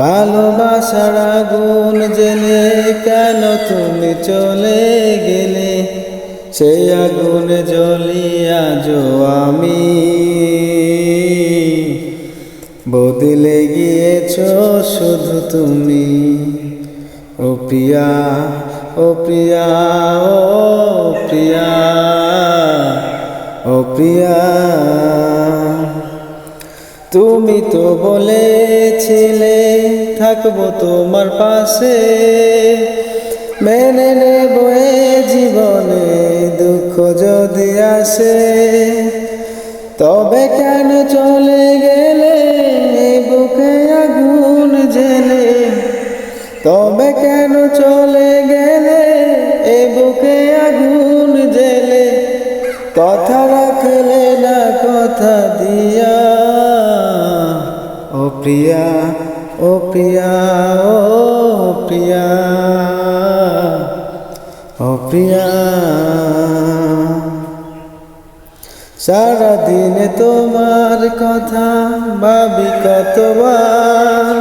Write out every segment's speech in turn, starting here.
ভালোবাসার আগুন জেলে কেন তুমি চলে গেলে, সেই আগুনে জ্বলি আজও আমি। বদলে গিয়েছো শুধু তুমি, ও প্রিয়া, ও প্রিয়া, ও প্রিয়া, ও প্রিয়া। তুমি তো বলেছিলে থাকবো তোমার পাশে, মেনে নেব এ জীবনে দুঃখ যদি আসে। তবে কেন চলে গেলে এই বুকে আগুন জেলে, তবে কেন চলে গেলে এই বুকে আগুন জেলে। কথা রাখলে না কথা দিয়া, ও প্রিয়া, ও প্রিয়া, ও প্রিয়া, ও প্রিয়া। সারাদিনে তোমার কথা ভাবি কতবার,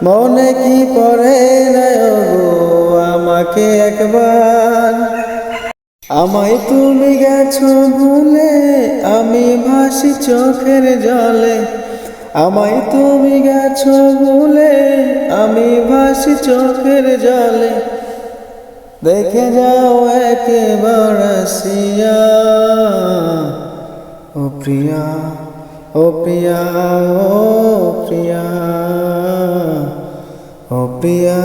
মনে কি পড়ে না গো আমাকে একবার। আমায় তুমি গেছো ভুলে আমি ভাসি চোখের জলে, আমায় তুমি গেছো ভুলে আমি ভাসি চোখের জলে। দেখে যাও একেবার আসিয়া, ও প্রিয়া, ও প্রিয়া, ও প্রিয়া, ও প্রিয়া।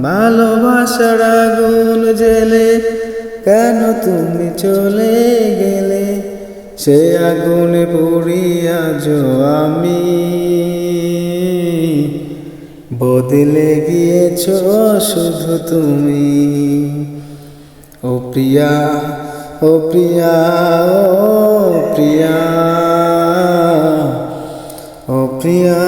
ভালোবাসার আগুন জেলে কেন তুমি চলে গেলে, সে আগুনে পুড়িয়া আজও আমি। বদলে গিয়েছো শুধু তুমি, ও প্রিয়া, ও প্রিয়া, ও প্রিয়া, ও প্রিয়া।